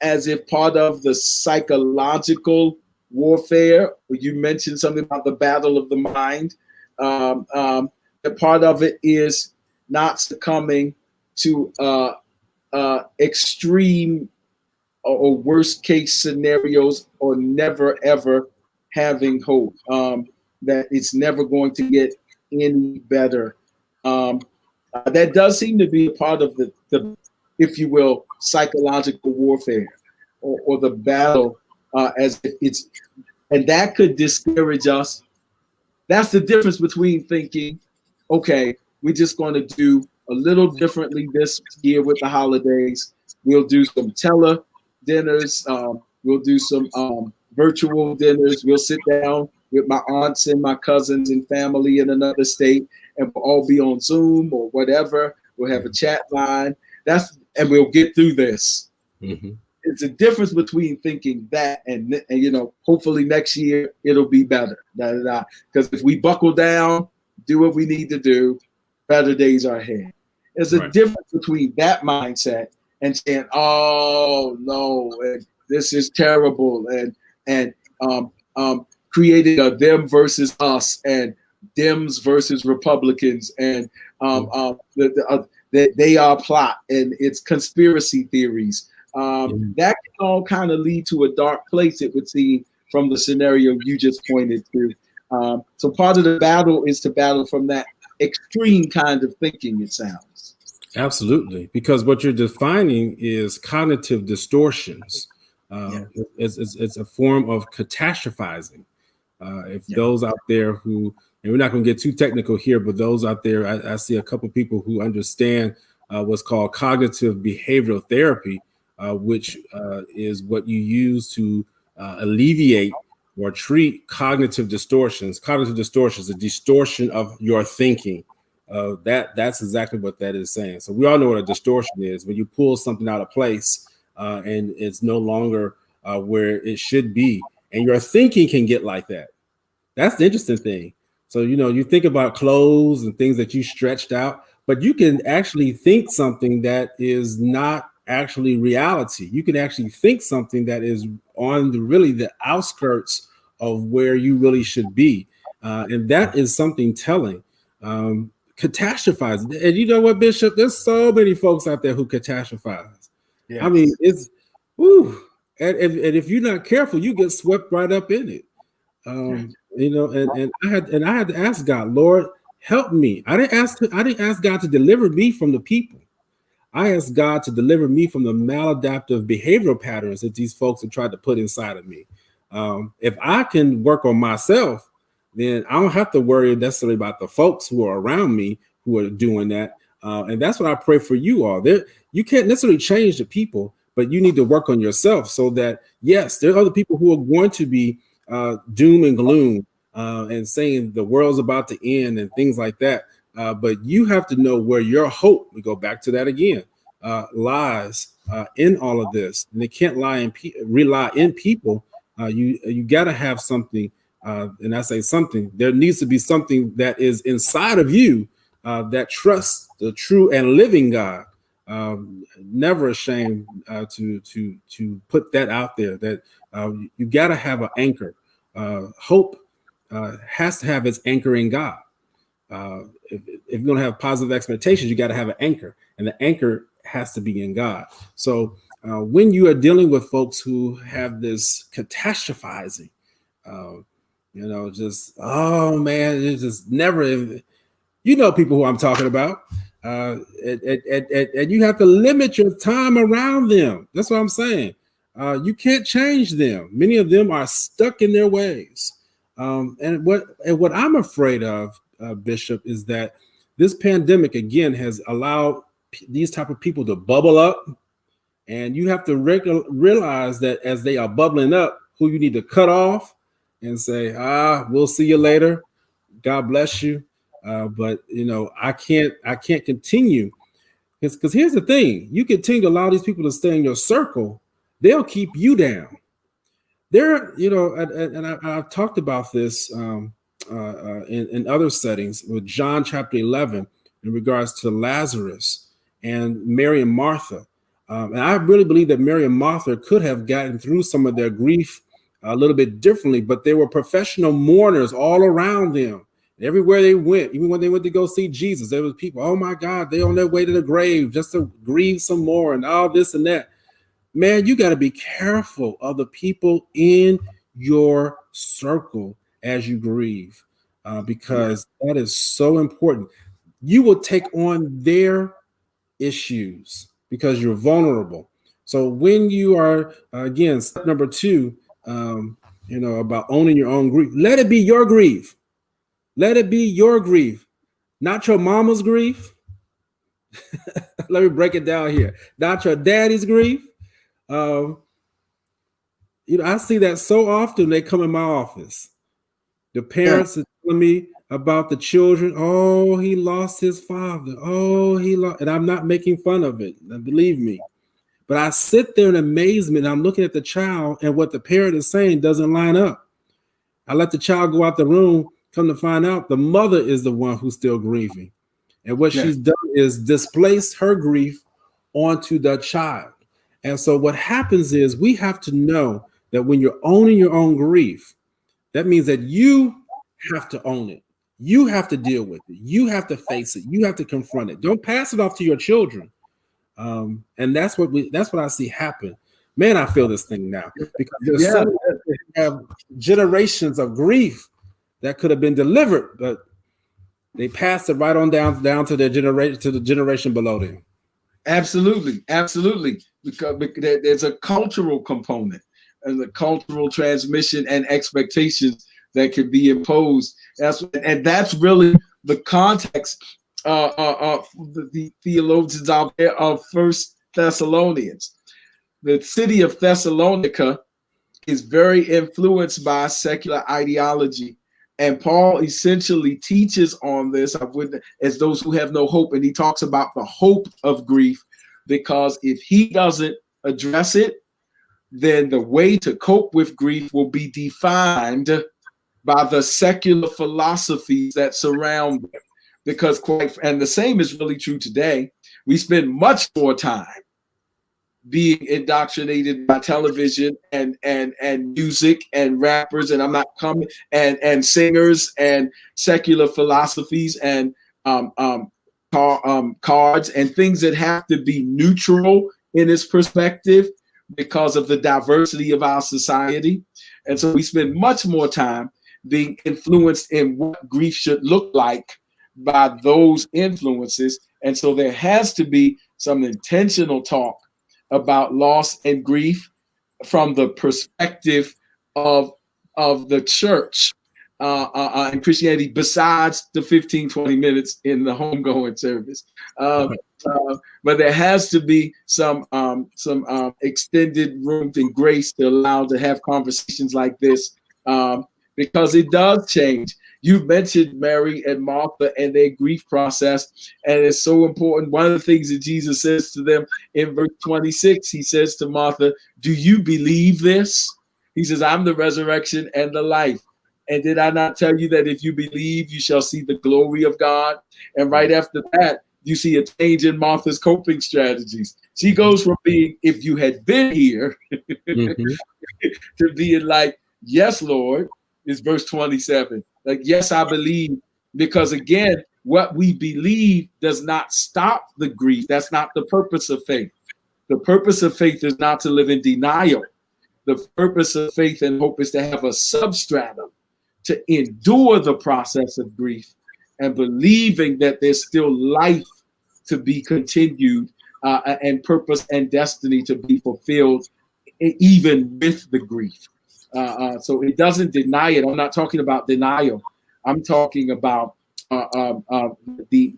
as if part of the psychological warfare, you mentioned something about the battle of the mind, that part of it is not succumbing to extreme or worst case scenarios or never ever having hope. That it's never going to get any better. That does seem to be a part of the if you will, psychological warfare or the battle as if it's, and that could discourage us. That's the difference between thinking, okay, we're just going to do a little differently this year with the holidays. We'll do some tele dinners. We'll do some virtual dinners. We'll sit down with my aunts and my cousins and family in another state, and we'll all be on Zoom or whatever. We'll have a chat line. And we'll get through this. It's a difference between thinking that and hopefully next year it'll be better. Because if we buckle down, do what we need to do, better days are ahead. There's a difference between that mindset and saying, "Oh no, and this is terrible," and creating a them versus us and Dems versus Republicans and they are plot and it's conspiracy theories. That can all kind of lead to a dark place, it would seem, from the scenario you just pointed to. So part of the battle is to battle from that extreme kind of thinking, it sounds. Absolutely, because what you're defining is cognitive distortions. It's a form of catastrophizing. If those out there who, and we're not going to get too technical here, but those out there, I see a couple people who understand what's called cognitive behavioral therapy, which is what you use to alleviate or treat cognitive distortions. Cognitive distortions, a distortion of your thinking. That's exactly what that is saying. So we all know what a distortion is. When you pull something out of place and it's no longer where it should be, and your thinking can get like that. That's the interesting thing. So, you think about clothes and things that you stretched out, but you can actually think something that is not actually reality. You can actually think something that is on the outskirts of where you really should be. And that is something telling. Catastrophize. And you know what, Bishop? There's so many folks out there who catastrophize. Yes. I mean, it's, whew. And if you're not careful, you get swept right up in it. And I had to ask God, Lord, help me. I didn't ask God to deliver me from the people. I asked God to deliver me from the maladaptive behavioral patterns that these folks have tried to put inside of me. If I can work on myself, then I don't have to worry necessarily about the folks who are around me who are doing that. And that's what I pray for you all. You can't necessarily change the people, but you need to work on yourself so that, yes, there are other people who are going to be doom and gloom and saying the world's about to end and things like that. But you have to know where your hope, we go back to that again, lies in all of this. And they can't rely in people. You got to have something, and I say something, there needs to be something that is inside of you that trusts the true and living God. Never ashamed to put that out there, that you got to have an anchor. Hope has to have its anchor in God. If you're going to have positive expectations, you got to have an anchor, and the anchor has to be in God. So when you are dealing with folks who have this catastrophizing, just, oh man, it's just never, people who I'm talking about, and you have to limit your time around them. That's what I'm saying. You can't change them. Many of them are stuck in their ways. And what I'm afraid of, Bishop, is that this pandemic again has allowed these type of people to bubble up, and you have to realize that as they are bubbling up, who you need to cut off and say, we'll see you later. God bless you. But I can't continue, because here's the thing: you continue to allow these people to stay in your circle, they'll keep you down. And I've talked about this in other settings with John chapter 11 in regards to Lazarus and Mary and Martha. And I really believe that Mary and Martha could have gotten through some of their grief a little bit differently, but they were professional mourners all around them. Everywhere they went, even when they went to go see Jesus, there was people, oh my God, they're on their way to the grave just to grieve some more and all this and that. Man, you got to be careful of the people in your circle as you grieve, because that is so important. You will take on their issues because you're vulnerable. So when you are, again, step number 2, about owning your own grief, let it be your grief. Let it be your grief, not your mama's grief. Let me break it down here. Not your daddy's grief. I see that so often. They come in my office. The parents are telling me about the children. Oh, he lost his father. Oh, and I'm not making fun of it. Believe me. But I sit there in amazement. I'm looking at the child, and what the parent is saying doesn't line up. I let the child go out the room. Come to find out, the mother is the one who's still grieving. And what she's done is displace her grief onto the child. And so what happens is we have to know that when you're owning your own grief, that means that you have to own it. You have to deal with it. You have to face it. You have to confront it. Don't pass it off to your children. And that's what I see happen. Man, I feel this thing now, because there's so many have generations of grief that could have been delivered, but they passed it right on down to their generation, to the generation below them. Absolutely. Because there's a cultural component and the cultural transmission and expectations that can be imposed. That's really the context of the theologians out there of First Thessalonians. The city of Thessalonica is very influenced by secular ideology. And Paul essentially teaches on this as those who have no hope. And he talks about the hope of grief, because if he doesn't address it, then the way to cope with grief will be defined by the secular philosophies that surround them. Because and the same is really true today. We spend much more time being indoctrinated by television and music and rappers, and I'm not coming, and singers and secular philosophies and cards and things that have to be neutral in its perspective because of the diversity of our society. And so we spend much more time being influenced in what grief should look like by those influences. And so there has to be some intentional talk about loss and grief from the perspective of the church and Christianity, besides the 15-20 minutes in the homegoing service. But there has to be some extended room and grace to allow to have conversations like this, because it does change. You mentioned Mary and Martha and their grief process, and it's so important. One of the things that Jesus says to them in verse 26, he says to Martha, "Do you believe this?" He says, "I'm the resurrection and the life. And did I not tell you that if you believe, you shall see the glory of God?" And right after that, you see a change in Martha's coping strategies. She goes from being, "If you had been here," Mhm. to being like, "Yes, Lord," is verse 27. Like, "Yes, I believe." Because again, what we believe does not stop the grief. That's not the purpose of faith. The purpose of faith is not to live in denial. The purpose of faith and hope is to have a substratum to endure the process of grief and believing that there's still life to be continued, and purpose and destiny to be fulfilled even with the grief. So it doesn't deny it. I'm not talking about denial. I'm talking about the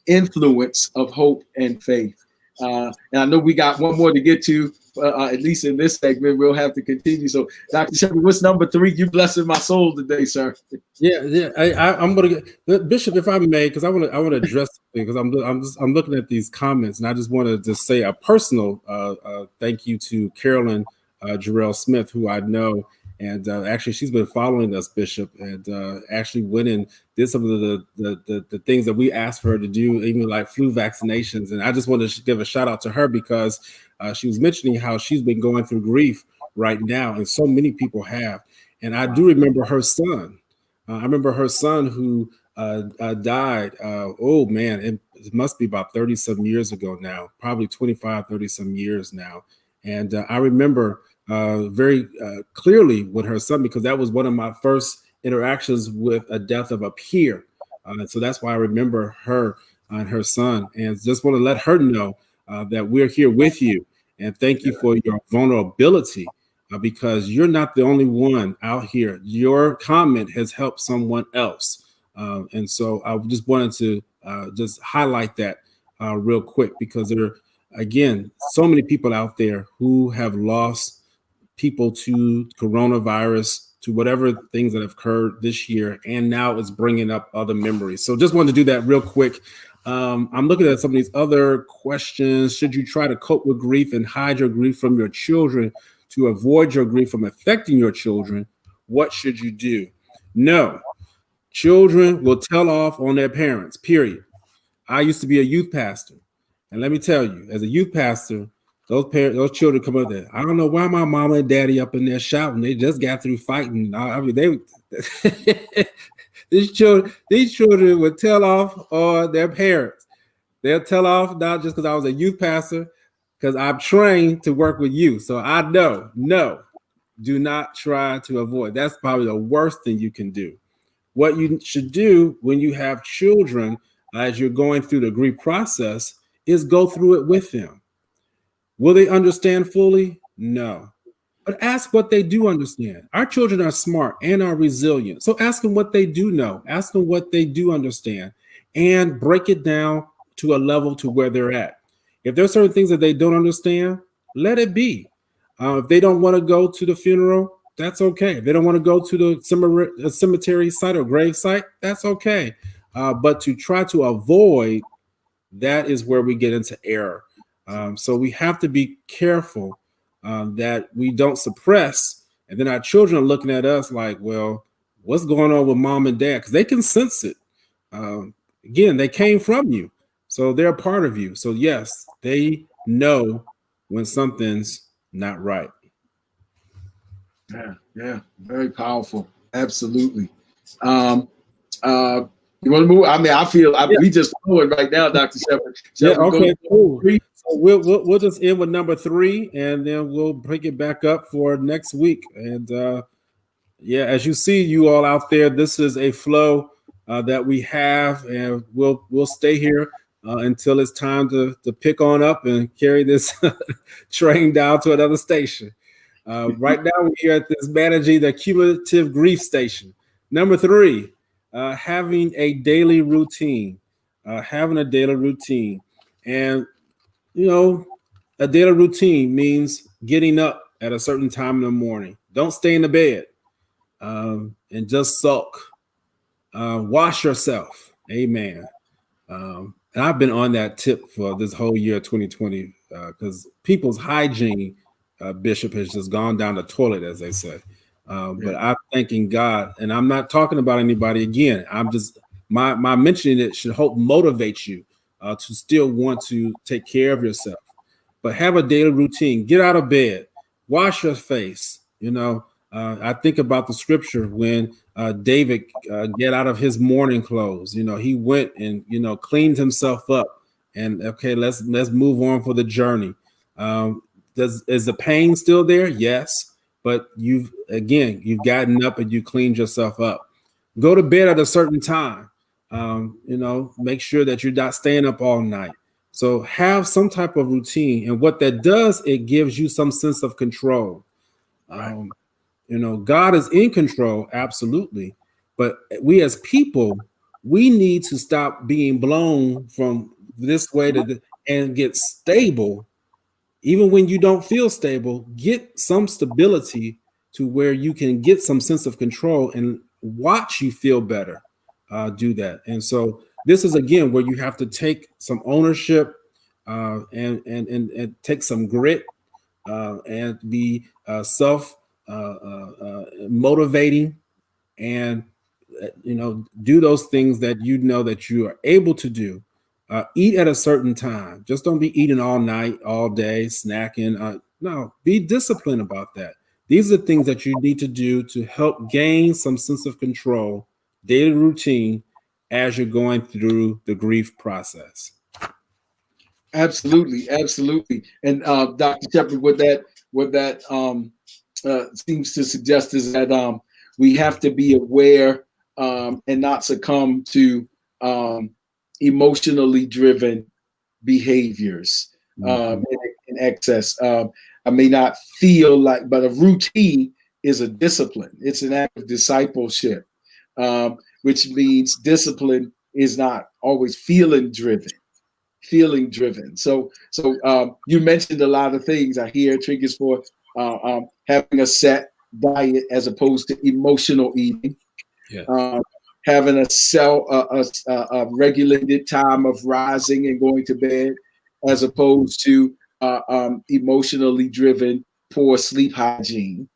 influence of hope and faith. And I know we got one more to get to, at least in this segment. We'll have to continue. So, Dr. Shepherd, what's number 3? You blessing my soul today, sir. Yeah. I'm gonna get Bishop, if I may, because I want to address something, because I'm looking at these comments, and I just want to just say a personal thank you to Carolyn Jarrell Smith, who I know, and actually she's been following us, Bishop, and actually went and did some of the things that we asked for her to do, even like flu vaccinations. And I just want to give a shout out to her, because she was mentioning how she's been going through grief right now, and so many people have. And I do remember her son. I remember her son who died. Oh man, it must be about 30 some years ago now, probably 25, 30 some years now. And I remember very clearly with her son, because that was one of my first interactions with a death of a peer. So that's why I remember her and her son, and just want to let her know that we're here with you, and thank you for your vulnerability. Because you're not the only one out here. Your comment has helped someone else. And so I just wanted to just highlight that real quick, because there are, again, so many people out there who have lost people to coronavirus, to whatever things that have occurred this year, and now it's bringing up other memories. So just wanted to do that real quick. I'm looking at some of these other questions. Should you try to cope with grief and hide your grief from your children to avoid your grief from affecting your children? What should you do? No. Children will tell off on their parents, period. I used to be a youth pastor, and let me tell you, as a youth pastor, those children come up there. I don't know why my mama and daddy up in there shouting. They just got through fighting. I mean, they these children would tell off on their parents. They'll tell off not just because I was a youth pastor, because I'm trained to work with youth. So I know, no, do not try to avoid. That's probably the worst thing you can do. What you should do when you have children, as you're going through the grief process, is go through it with them. Will they understand fully? No. But ask what they do understand. Our children are smart and are resilient. So ask them what they do know. Ask them what they do understand, and break it down to a level to where they're at. If there's certain things that they don't understand, let it be. If they don't want to go to the funeral, that's okay. If they don't want to go to the cemetery site or grave site, that's okay. But to try to avoid, that is where we get into error. So we have to be careful that we don't suppress, and then our children are looking at us like, well, what's going on with mom and dad? Because they can sense it. Again, they came from you, so they're a part of you. So yes, they know when something's not right. Yeah, very powerful. Absolutely. You want to move? I mean, I feel we just flowing right now, Dr. Shepherd. Yeah, okay, cool. So we'll just end with number 3, and then we'll pick it back up for next week. And yeah, as you see, you all out there, this is a flow that we have, and we'll stay here until it's time to pick on up and carry this train down to another station. Right now, we're here at this managing the cumulative grief station. Number 3, having a daily routine. having a daily routine. And, you know, a daily routine means getting up at a certain time in the morning. Don't stay in the bed and just sulk. Wash yourself. Amen. And I've been on that tip for this whole year, 2020, because people's hygiene, Bishop, has just gone down the toilet, as they say. But I'm thanking God, and I'm not talking about anybody again. I'm just my mentioning it should help motivate you to still want to take care of yourself. But have a daily routine. Get out of bed, wash your face. I think about the scripture when David get out of his mourning clothes. He went and cleaned himself up, and okay, let's move on for the journey. Is the pain still there? Yes, but you've gotten up and you cleaned yourself up. Go to bed at a certain time. Make sure that you're not staying up all night. So have some type of routine, and what that does, it gives you some sense of control. Right. God is in control, absolutely. But we as people, we need to stop being blown from this way and get stable. Even when you don't feel stable, get some stability to where you can get some sense of control and watch you feel better. Do that. And so this is, again, where you have to take some ownership and take some grit and be self motivating, and do those things that that you are able to do. Eat at a certain time. Just don't be eating all night, all day, snacking. No, be disciplined about that. These are things that you need to do to help gain some sense of control, daily routine, as you're going through the grief process. Absolutely. And Dr. Shepherd, what that seems to suggest is that we have to be aware and not succumb to emotionally driven behaviors in excess. I may not feel like, but a routine is a discipline. It's an act of discipleship, which means discipline is not always feeling driven. So you mentioned a lot of things. I hear triggers for having a set diet as opposed to emotional eating. Yeah. Having a regulated time of rising and going to bed, as opposed to emotionally driven poor sleep hygiene.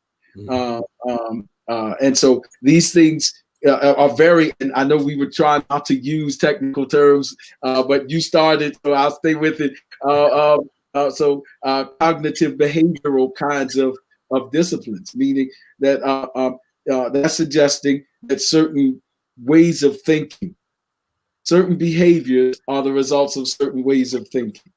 And so these things are very, and I know we were trying not to use technical terms, but you started, so I'll stay with it. So cognitive behavioral kinds of disciplines, meaning that that's suggesting that certain ways of thinking, certain behaviors are the results of certain ways of thinking,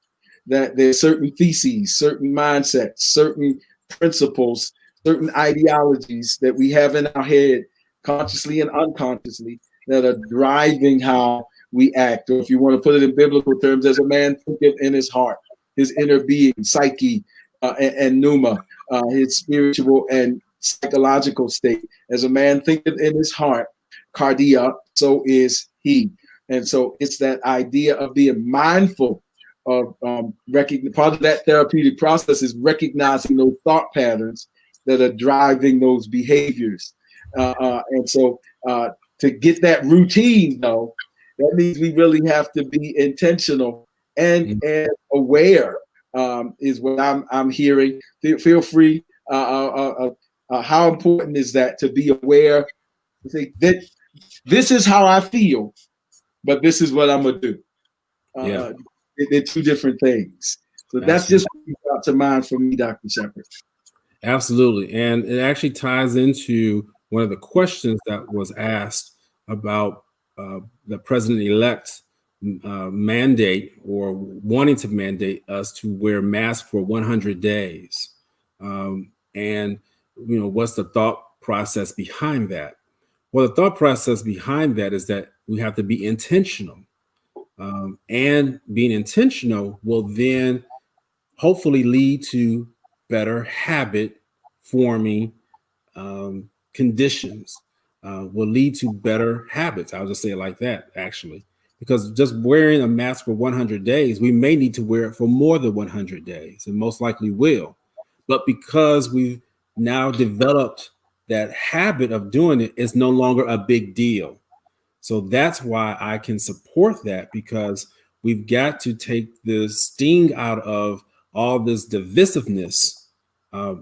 that there's certain theses, certain mindsets, certain principles, certain ideologies that we have in our head, consciously and unconsciously, that are driving how we act. Or if you want to put it in biblical terms, as a man thinketh in his heart, his inner being, psyche, and pneuma, his spiritual and psychological state. As a man thinketh in his heart, cardia, so is he. And so it's that idea of being mindful of part of that therapeutic process is recognizing those thought patterns that are driving those behaviors. And so to get that routine, though, that means we really have to be intentional and aware, is what I'm hearing. Feel free. How important is that to be aware? To think that this is how I feel, but this is what I'm gonna do. They're two different things. So that's just what brought to mind for me, Dr. Shepherd. Absolutely. And it actually ties into one of the questions that was asked about the president-elect mandate, or wanting to mandate us to wear masks for 100 days. And, what's the thought process behind that? Well, the thought process behind that is that we have to be intentional. And being intentional will then hopefully lead to better habit forming conditions, will lead to better habits. I'll just say it like that, actually, because just wearing a mask for 100 days, we may need to wear it for more than 100 days, and most likely will. But because we've now developed that habit of doing it, it's no longer a big deal. So that's why I can support that, because we've got to take the sting out of all this divisiveness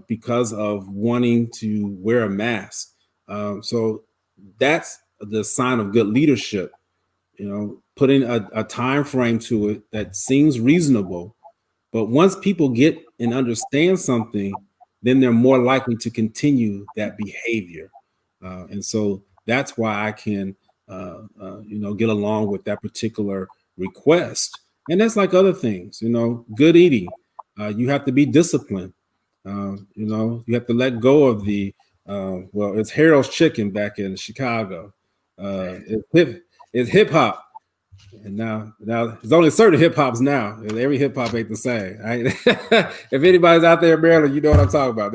because of wanting to wear a mask. So that's the sign of good leadership, putting a time frame to it that seems reasonable. But once people get and understand something, then they're more likely to continue that behavior. And so that's why I can, get along with that particular request. And that's like other things, good eating. You have to be disciplined. You have to let go of the, it's Harold's Chicken back in Chicago. It's hip hop. And now there's only certain hip hops now. And every hip hop ain't the same. Right? If anybody's out there in Maryland, you know what I'm talking about.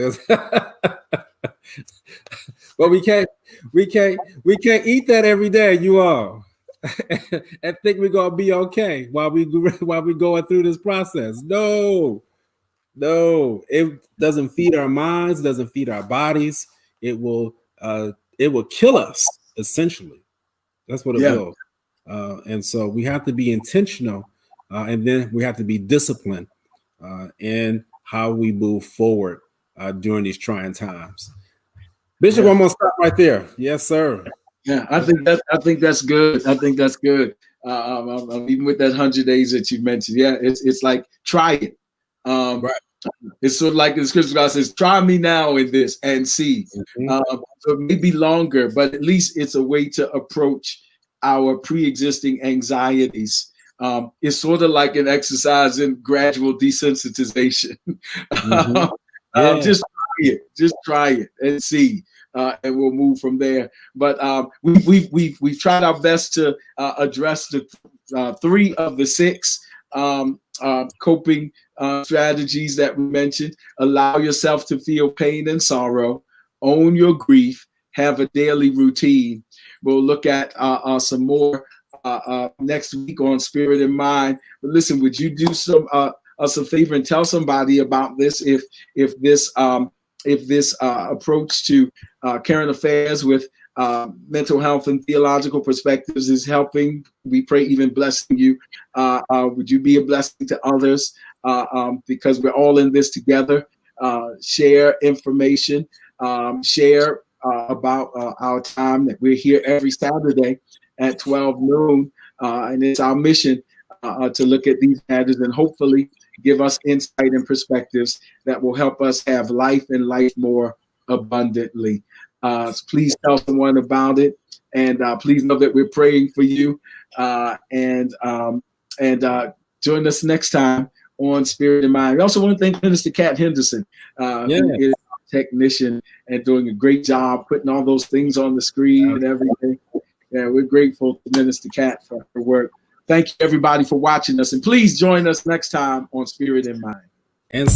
But we can't eat that every day, you all, and think we're gonna be okay while we going through this process. No, it doesn't feed our minds, doesn't feed our bodies. It will kill us, essentially. That's what it will. And so we have to be intentional, and then we have to be disciplined in how we move forward during these trying times. Bishop, I'm gonna stop right there. Yes, sir. Yeah, I think that's good. I think that's good. Even with that 100 days that you mentioned, yeah, it's like try it. Right. It's sort of like the scripture God says, "Try me now in this and see." So it may be longer, but at least it's a way to approach our pre-existing anxieties. It's sort of like an exercise in gradual desensitization. Just try it and see, and we'll move from there. But we've tried our best to address the 3 of the 6 coping strategies that we mentioned. Allow yourself to feel pain and sorrow. Own your grief. Have a daily routine. We'll look at some more next week on Spirit and Mind. But listen, would you do us a favor and tell somebody about this if this approach to current affairs with mental health and theological perspectives is helping? We pray even blessing you. Would you be a blessing to others? Because we're all in this together. Share information. Share about our time that we're here every Saturday at 12 noon. And it's our mission to look at these matters and hopefully give us insight and perspectives that will help us have life and life more abundantly. So please tell someone about it, and please know that we're praying for you. And join us next time on Spirit and Mind. We also want to thank Minister Kat Henderson, who is our technician and doing a great job putting all those things on the screen and everything. Yeah, we're grateful to Minister Kat for her work. Thank you, everybody, for watching us. And please join us next time on Spirit and Mind. And